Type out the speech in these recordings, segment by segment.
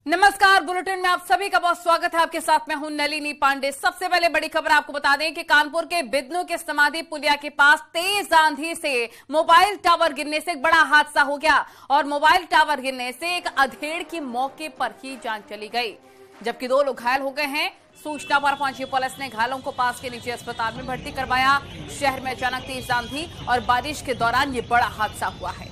नमस्कार, बुलेटिन में आप सभी का बहुत स्वागत है। आपके साथ मैं हूं नलिनी पांडे। सबसे पहले बड़ी खबर आपको बता दें कि कानपुर के बिदनू के समाधि पुलिया के पास तेज आंधी से मोबाइल टावर गिरने से एक बड़ा हादसा हो गया और मोबाइल टावर गिरने से एक अधेड़ की मौके पर ही जान चली गई, जबकि 2 लोग घायल हो गए हैं। सूचना पर पहुंची पुलिस ने घायलों को पास के निजी अस्पताल में भर्ती करवाया। शहर में अचानक तेज आंधी और बारिश के दौरान ये बड़ा हादसा हुआ है।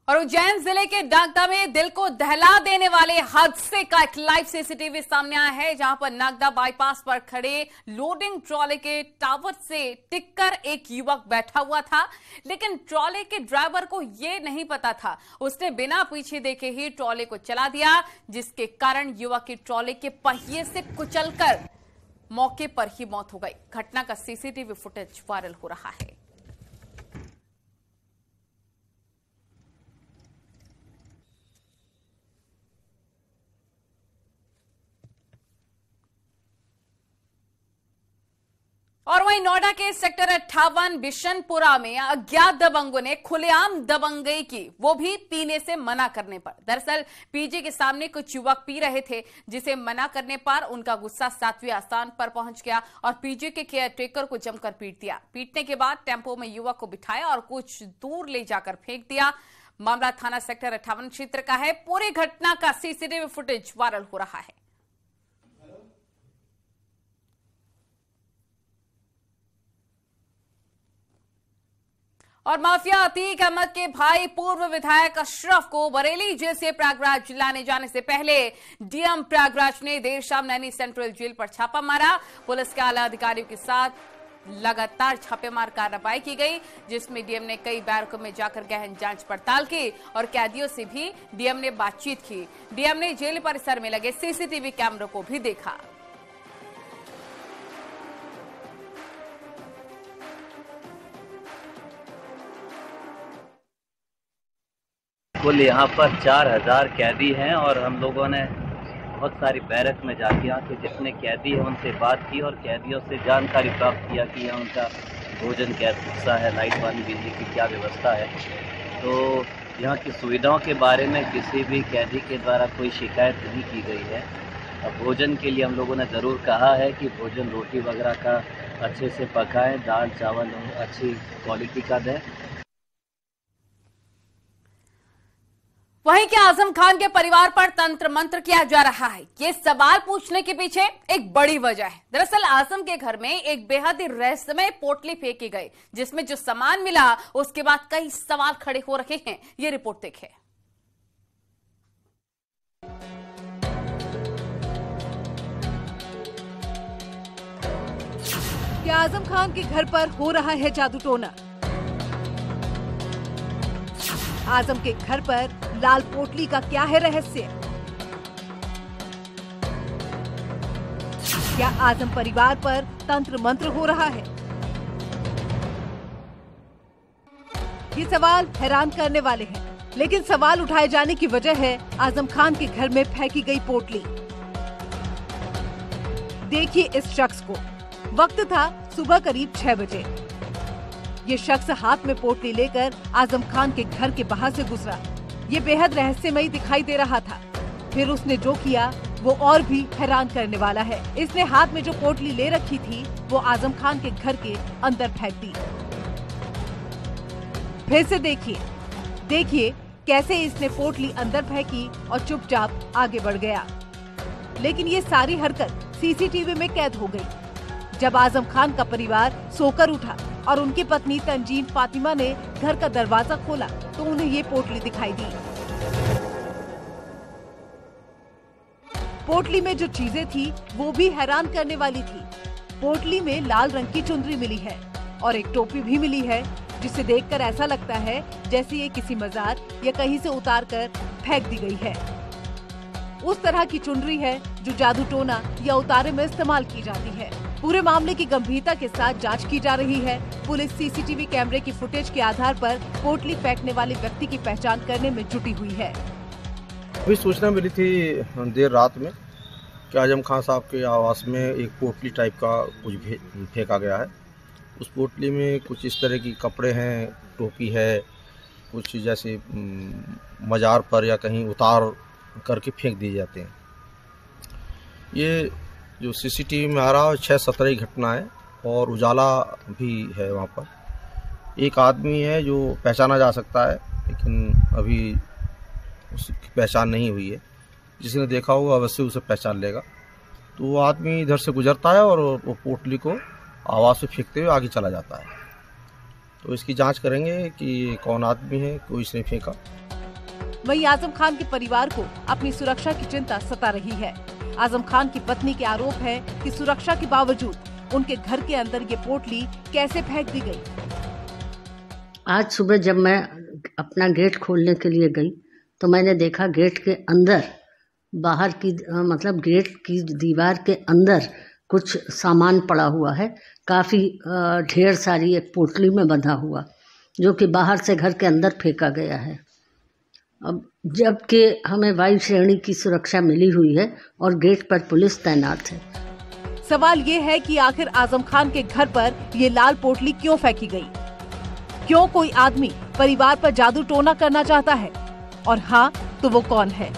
और उज्जैन जिले के नागदा में दिल को दहला देने वाले हादसे का एक लाइव सीसीटीवी सामने आया है, जहां पर नागदा बाईपास पर खड़े लोडिंग ट्रॉले के टावर से टिककर एक युवक बैठा हुआ था, लेकिन ट्रॉले के ड्राइवर को यह नहीं पता था। उसने बिना पीछे देखे ही ट्रॉले को चला दिया, जिसके कारण युवक की ट्रॉले के पहिए से कुचलकर मौके पर ही मौत हो गई। घटना का सीसीटीवी फुटेज वायरल हो रहा है। और वहीं नोएडा के सेक्टर 58 बिशनपुरा में अज्ञात दबंगों ने खुलेआम दबंगई की, वो भी पीने से मना करने पर। दरअसल पीजी के सामने कुछ युवक पी रहे थे, जिसे मना करने पर उनका गुस्सा 7वीं आसान पर पहुंच गया और पीजी के केयरटेकर को जमकर पीट दिया। पीटने के बाद टेंपो में युवक को बिठाया और कुछ दूर ले जाकर फेंक दिया। मामला थाना सेक्टर 58 क्षेत्र का है। पूरी घटना का सीसीटीवी फुटेज वायरल हो रहा है। और माफिया अतीक अहमद के भाई पूर्व विधायक अशरफ को बरेली जेल से प्रयागराज लाने जाने से पहले डीएम प्रयागराज ने देर शाम नैनी सेंट्रल जेल पर छापा मारा। पुलिस के आला अधिकारियों के साथ लगातार छापेमार कार्रवाई की गई, जिसमें डीएम ने कई बैरकों में जाकर गहन जांच पड़ताल की और कैदियों से भी डीएम ने बातचीत की। डीएम ने जेल परिसर में लगे सीसीटीवी कैमरों को भी देखा। कुल यहाँ पर 4000 कैदी हैं और हम लोगों ने बहुत सारी बैरक में जाके यहाँ के जितने कैदी हैं उनसे बात की और कैदियों से जानकारी प्राप्त किया कि यहाँ उनका भोजन कैसा है, लाइट पानी बिजली की क्या व्यवस्था है। तो यहाँ की सुविधाओं के बारे में किसी भी कैदी के द्वारा कोई शिकायत नहीं की गई है। अब भोजन के लिए हम लोगों ने ज़रूर कहा है कि भोजन रोटी वगैरह का अच्छे से पकाएं, दाल चावल अच्छी क्वालिटी का दें। वहीं क्या आजम खान के परिवार पर तंत्र मंत्र किया जा रहा है? ये सवाल पूछने के पीछे एक बड़ी वजह है। दरअसल आजम के घर में एक बेहद ही रहस्यमय पोटली फेंकी गई, जिसमें जो सामान मिला उसके बाद कई सवाल खड़े हो रहे हैं। ये रिपोर्ट देखें। क्या आजम खान के घर पर हो रहा है जादू टोना? आजम के घर पर लाल पोटली का क्या है रहस्य? क्या आजम परिवार पर तंत्र मंत्र हो रहा है? ये सवाल हैरान करने वाले हैं, लेकिन सवाल उठाए जाने की वजह है आजम खान के घर में फेंकी गई पोटली। देखिए इस शख्स को। वक्त था सुबह करीब 6 बजे। ये शख्स हाथ में पोटली लेकर आजम खान के घर के बाहर से गुजरा। ये बेहद रहस्यमयी दिखाई दे रहा था। फिर उसने जो किया वो और भी हैरान करने वाला है। इसने हाथ में जो पोटली ले रखी थी वो आजम खान के घर के अंदर फेंक दी। फिर से देखिए कैसे इसने पोटली अंदर फेंकी और चुपचाप आगे बढ़ गया। लेकिन ये सारी हरकत सीसीटीवी में कैद हो गई। जब आजम खान का परिवार सोकर उठा और उनकी पत्नी तंजीन फातिमा ने घर का दरवाजा खोला तो उन्हें ये पोटली दिखाई दी। पोटली में जो चीजें थी वो भी हैरान करने वाली थी। पोटली में लाल रंग की चुनरी मिली है और एक टोपी भी मिली है, जिसे देखकर ऐसा लगता है जैसे ये किसी मजार या कहीं से उतार कर फेंक दी गई है। उस तरह की चुनरी है जो जादू टोना या उतारे में इस्तेमाल की जाती है। पूरे मामले की गंभीरता के साथ जांच की जा रही है। पुलिस सीसीटीवी कैमरे की फुटेज के आधार पर पोटली फेंकने वाले व्यक्ति की पहचान करने में जुटी हुई है। अभी सूचना मिली थी देर रात में कि आजम खान साहब के आवास में एक पोटली टाइप का कुछ फेंका गया है। उस पोटली में कुछ इस तरह की कपड़े हैं, टोपी है, कुछ जैसे मज़ार पर या कहीं उतार करके फेंक दिए जाते हैं। ये जो सीसीटीवी में आ रहा है 6-17 की घटना है और उजाला भी है। वहाँ पर एक आदमी है जो पहचाना जा सकता है, लेकिन अभी उसकी पहचान नहीं हुई है। जिसने देखा होगा अवश्य उसे पहचान लेगा। तो वो आदमी इधर से गुजरता है और वो पोटली को आवाज़ से फेंकते हुए आगे चला जाता है। तो इसकी जांच करेंगे कि कौन आदमी है, कोई इसने फेंका। वहीं आजम खान के परिवार को अपनी सुरक्षा की चिंता सता रही है। आजम खान की पत्नी के आरोप है कि सुरक्षा के बावजूद उनके घर के अंदर ये पोटली कैसे फेंक दी गई। आज सुबह जब मैं अपना गेट खोलने के लिए गई तो मैंने देखा गेट के अंदर, बाहर की मतलब गेट की दीवार के अंदर कुछ सामान पड़ा हुआ है, काफ़ी ढेर सारी एक पोटली में बंधा हुआ, जो कि बाहर से घर के अंदर फेंका गया है। अब जबकि हमें वायु श्रेणी की सुरक्षा मिली हुई है और गेट पर पुलिस तैनात है। सवाल ये है कि आखिर आजम खान के घर पर ये लाल पोटली क्यों फेंकी गई? क्यों कोई आदमी परिवार पर जादू टोना करना चाहता है? और हाँ तो वो कौन है?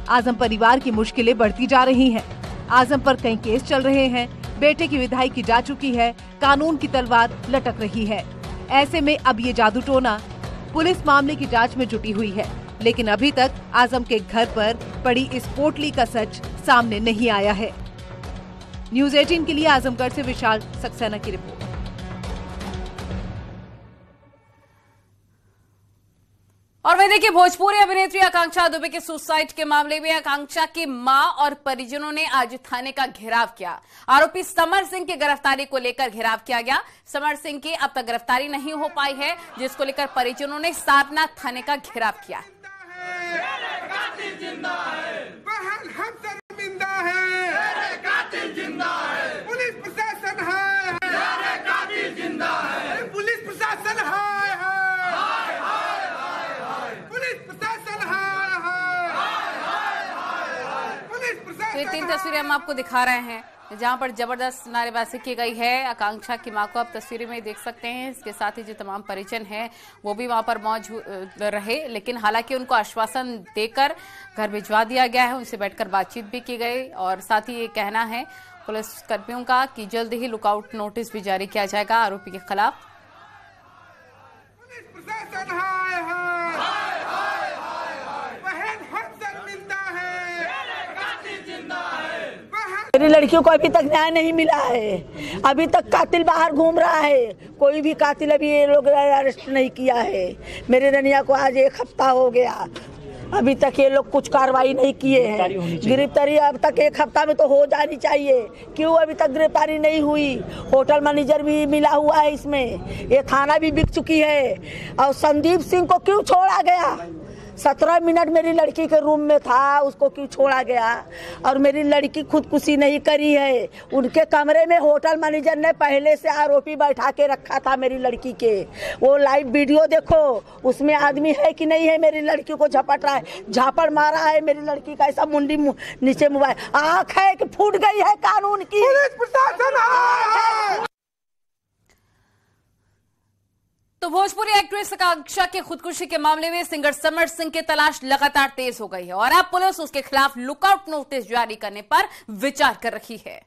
आजम परिवार की मुश्किलें बढ़ती जा रही हैं। आजम पर कई केस चल रहे हैं, बेटे की विदाई की जा चुकी है, कानून की तलवार लटक रही है। ऐसे में अब ये जादू टोना, पुलिस मामले की जांच में जुटी हुई है, लेकिन अभी तक आजम के घर पर पड़ी इस पोटली का सच सामने नहीं आया है। न्यूज़ 18 के लिए आजमगढ़ से विशाल सक्सेना की रिपोर्ट। और वही देखिए, भोजपुरी अभिनेत्री आकांक्षा दुबे के सुसाइड के मामले में आकांक्षा की मां और परिजनों ने आज थाने का घेराव किया। आरोपी समर सिंह की गिरफ्तारी को लेकर घेराव किया गया। समर सिंह की अब तक गिरफ्तारी नहीं हो पाई है, जिसको लेकर परिजनों ने सारनाथ थाने का घेराव किया। पुलिस प्रशासन है, पुलिस प्रशासन है, ये 3 तस्वीरें हम आपको दिखा रहे हैं जहां पर जबरदस्त नारेबाजी की गई है। आकांक्षा की मां को आप तस्वीरें में देख सकते हैं। इसके साथ ही जो तमाम परिजन हैं वो भी वहां पर मौजूद रहे, लेकिन हालांकि उनको आश्वासन देकर घर भिजवा दिया गया है। उनसे बैठकर बातचीत भी की गई और साथ ही ये कहना है पुलिस कर्मियों का कि जल्द ही लुकआउट नोटिस भी जारी किया जाएगा आरोपी के खिलाफ। मेरी लड़कियों को अभी तक न्याय नहीं मिला है। अभी तक कातिल बाहर घूम रहा है, कोई भी कातिल अभी ये लोग अरेस्ट नहीं किया है। मेरे रनिया को आज 1 हफ्ता हो गया, अभी तक ये लोग कुछ कार्रवाई नहीं किए हैं। गिरफ्तारी अब तक 1 हफ्ता में तो हो जानी चाहिए, क्यों अभी तक गिरफ्तारी नहीं हुई? होटल मैनेजर भी मिला हुआ है इसमें, ये थाना भी बिक चुकी है। और संदीप सिंह को क्यों छोड़ा गया? 17 मिनट मेरी लड़की के रूम में था, उसको क्यों छोड़ा गया? और मेरी लड़की खुदकुशी नहीं करी है। उनके कमरे में होटल मैनेजर ने पहले से आरोपी बैठा के रखा था मेरी लड़की के। वो लाइव वीडियो देखो, उसमें आदमी है कि नहीं है? मेरी लड़की को झपट रहा है, झापड़ मारा है मेरी लड़की का, ऐसा मुंडी नीचे मोबाइल, आँख है कि फूट गई है कानून की। पुलिस प्रशासन तो भोजपुरी एक्ट्रेस आकांक्षा के खुदकुशी के मामले में सिंगर समर सिंह की तलाश लगातार तेज हो गई है और अब पुलिस उसके खिलाफ लुकआउट नोटिस जारी करने पर विचार कर रही है।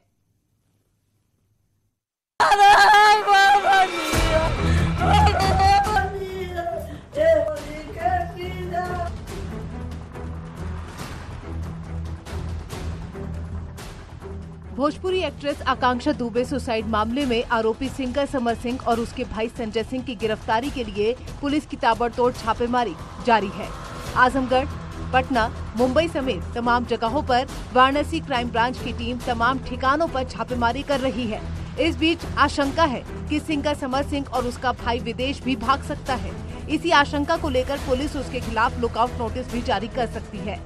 भोजपुरी एक्ट्रेस आकांक्षा दुबे सुसाइड मामले में आरोपी सिंगर समर सिंह और उसके भाई संजय सिंह की गिरफ्तारी के लिए पुलिस की ताबड़तोड़ छापेमारी जारी है। आजमगढ़, पटना, मुंबई समेत तमाम जगहों पर वाराणसी क्राइम ब्रांच की टीम तमाम ठिकानों पर छापेमारी कर रही है। इस बीच आशंका है कि सिंगर समर सिंह और उसका भाई विदेश भी भाग सकता है। इसी आशंका को लेकर पुलिस उसके खिलाफ लुकआउट नोटिस भी जारी कर सकती है।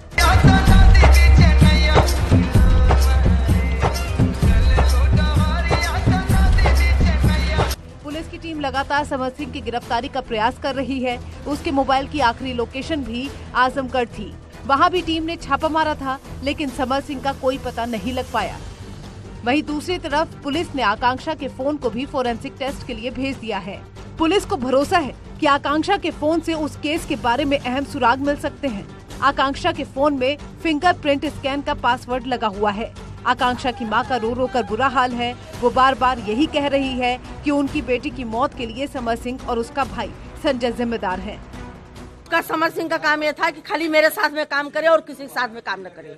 पुलिस की टीम लगातार समर सिंह की गिरफ्तारी का प्रयास कर रही है। उसके मोबाइल की आखिरी लोकेशन भी आजमगढ़ थी। वहां भी टीम ने छापा मारा था, लेकिन समर सिंह का कोई पता नहीं लग पाया। वहीं दूसरी तरफ पुलिस ने आकांक्षा के फोन को भी फोरेंसिक टेस्ट के लिए भेज दिया है। पुलिस को भरोसा है कि आकांक्षा के फोन से उस केस के बारे में अहम सुराग मिल सकते हैं। आकांक्षा के फोन में फिंगरप्रिंट स्कैन का पासवर्ड लगा हुआ है। आकांक्षा की मां का रो रो कर बुरा हाल है। वो बार बार यही कह रही है कि उनकी बेटी की मौत के लिए समर सिंह और उसका भाई संजय जिम्मेदार है। समर सिंह का काम यह था कि खाली मेरे साथ में काम करे और किसी के साथ में काम न करे।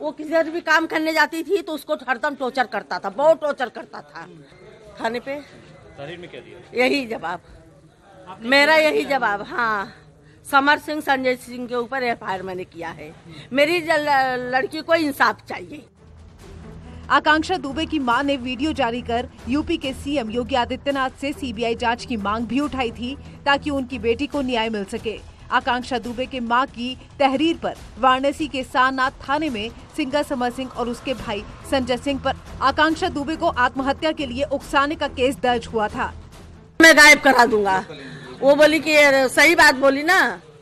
वो किसी भी काम करने जाती थी तो उसको हरदम टॉर्चर करता था, बहुत टॉर्चर करता था। थाने पे में क्या दिया? यही जवाब मेरा, यही जवाब। हाँ, समर सिंह संजय सिंह के ऊपर एफआईआर मैंने किया है। मेरी लड़की को इंसाफ चाहिए। आकांक्षा दुबे की मां ने वीडियो जारी कर यूपी के सीएम योगी आदित्यनाथ से सीबीआई जांच की मांग भी उठाई थी ताकि उनकी बेटी को न्याय मिल सके। आकांक्षा दुबे के मां की तहरीर पर वाराणसी के सारनाथ थाने में सिंगर समर सिंह और उसके भाई संजय सिंह पर आकांक्षा दुबे को आत्महत्या के लिए उकसाने का केस दर्ज हुआ था। मैं गायब करा दूंगा। वो बोली कि सही बात बोली ना,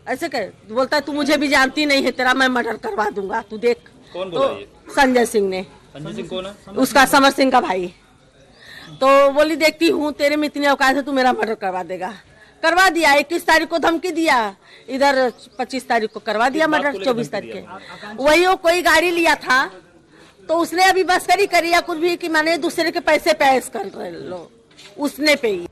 ऐसे कर बोलता तू मुझे भी जानती नहीं है, तेरा मैं मर्डर करवा दूंगा, तू देख। कौन बोला ये? संजय सिंह ने। संजय सिंह कौन है? उसका समर सिंह का भाई। तो बोली देखती हूँ तेरे में इतनी औकात है, तू मेरा मर्डर करवा देगा। करवा दिया। 21 तारीख को धमकी दिया, इधर 25 तारीख को करवा दिया मर्डर। 24 तारीख के वही वो कोई गाड़ी लिया था तो उसने अभी बस्करी करी या कुछ भी कि मैंने दूसरे के पैसे पेश कर लो, उसने पे ही।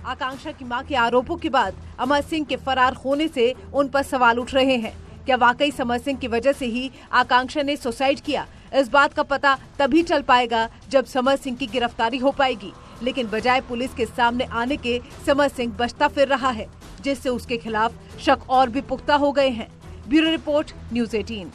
आकांक्षा की मां के आरोपों के बाद अमर सिंह के फरार होने से उन पर सवाल उठ रहे हैं। क्या वाकई समर सिंह की वजह से ही आकांक्षा ने सुसाइड किया? इस बात का पता तभी चल पाएगा जब समर सिंह की गिरफ्तारी हो पाएगी। लेकिन बजाय पुलिस के सामने आने के समर सिंह बचता फिर रहा है, जिससे उसके खिलाफ शक और भी पुख्ता हो गए हैं। Bureau report, news 18।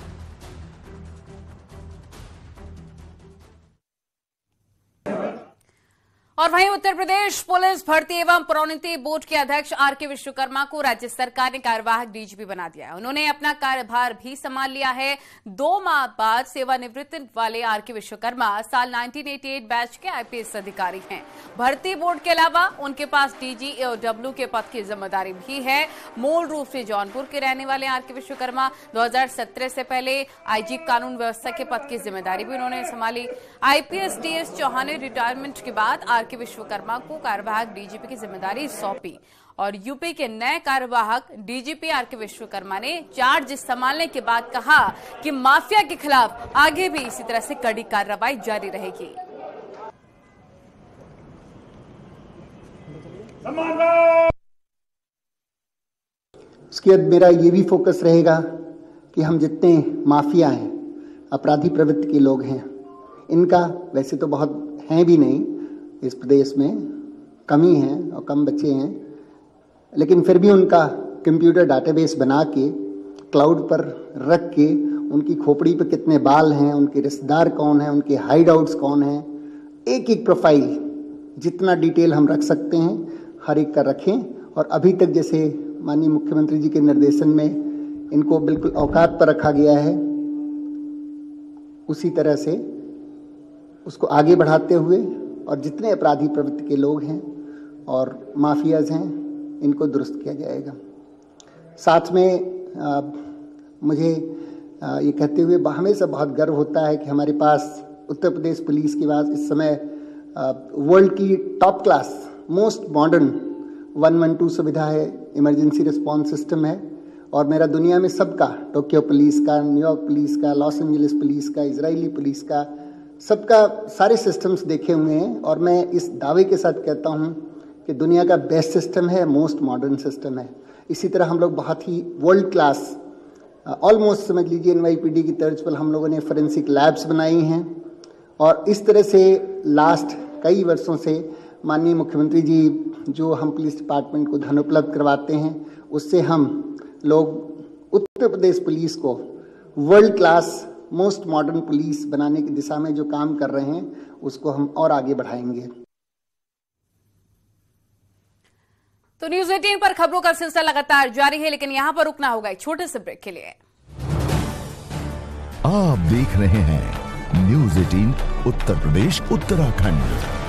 और वहीं उत्तर प्रदेश पुलिस भर्ती एवं प्रोन्नति बोर्ड के अध्यक्ष आर.के. विश्वकर्मा को राज्य सरकार ने कार्यवाहक डीजीपी बना दिया है। उन्होंने अपना कार्यभार भी संभाल लिया है। 2 माह बाद सेवानिवृत्त वाले आर.के. विश्वकर्मा साल 1988 बैच के आईपीएस अधिकारी हैं। भर्ती बोर्ड के अलावा उनके पास डीजीओडब्ल्यू के पद की जिम्मेदारी भी है। मूल रूप से जौनपुर के रहने वाले आर.के. विश्वकर्मा 2017 से पहले आईजी कानून व्यवस्था के पद की जिम्मेदारी भी उन्होंने संभाली। आईपीएस टीएस चौहान ने रिटायरमेंट के बाद आर.के. विश्वकर्मा को कार्यवाहक डीजीपी की जिम्मेदारी सौंपी और यूपी के नए कार्यवाहक डीजीपी आर.के. विश्वकर्मा ने चार्ज संभालने के बाद कहा कि माफिया के खिलाफ आगे भी इसी तरह से कड़ी कार्रवाई जारी रहेगी। इसके बाद मेरा ये भी फोकस रहेगा कि हम जितने माफिया हैं, अपराधी प्रवृत्ति के लोग हैं, इनका वैसे तो बहुत हैं भी नहीं, इस प्रदेश में कम ही हैं और कम बच्चे हैं, लेकिन फिर भी उनका कंप्यूटर डाटाबेस बना के क्लाउड पर रख के उनकी खोपड़ी पे कितने बाल हैं, उनके रिश्तेदार कौन हैं, उनके हाइड आउट्स कौन हैं, एक एक प्रोफाइल जितना डिटेल हम रख सकते हैं हर एक का रखें। और अभी तक जैसे माननीय मुख्यमंत्री जी के निर्देशन में इनको बिल्कुल औकात पर रखा गया है, उसी तरह से उसको आगे बढ़ाते हुए और जितने अपराधी प्रवृत्ति के लोग हैं और माफियाज हैं, इनको दुरुस्त किया जाएगा। साथ में मुझे ये कहते हुए हमेशा बहुत गर्व होता है कि हमारे पास उत्तर प्रदेश पुलिस के पास इस समय वर्ल्ड की टॉप क्लास मोस्ट मॉडर्न 112 सुविधा है, इमरजेंसी रिस्पॉन्स सिस्टम है। और मेरा दुनिया में सबका, टोक्यो पुलिस का, न्यूयॉर्क पुलिस का, लॉस एंजलिस पुलिस का, इजरायली पुलिस का, सबका सारे सिस्टम्स देखे हुए हैं। और मैं इस दावे के साथ कहता हूं कि दुनिया का बेस्ट सिस्टम है, मोस्ट मॉडर्न सिस्टम है। इसी तरह हम लोग बहुत ही वर्ल्ड क्लास, ऑलमोस्ट समझ लीजिए एनवाईपीडी की तर्ज पर हम लोगों ने फोरेंसिक लैब्स बनाई हैं। और इस तरह से लास्ट कई वर्षों से माननीय मुख्यमंत्री जी जो हम पुलिस डिपार्टमेंट को धन उपलब्ध करवाते हैं, उससे हम लोग उत्तर प्रदेश पुलिस को world class most modern police बनाने की दिशा में जो काम कर रहे हैं, उसको हम और आगे बढ़ाएंगे। तो न्यूज़ 18 पर खबरों का सिलसिला लगातार जारी है, लेकिन यहां पर रुकना होगा एक छोटे से ब्रेक के लिए। आप देख रहे हैं न्यूज़ 18 उत्तर प्रदेश उत्तराखंड।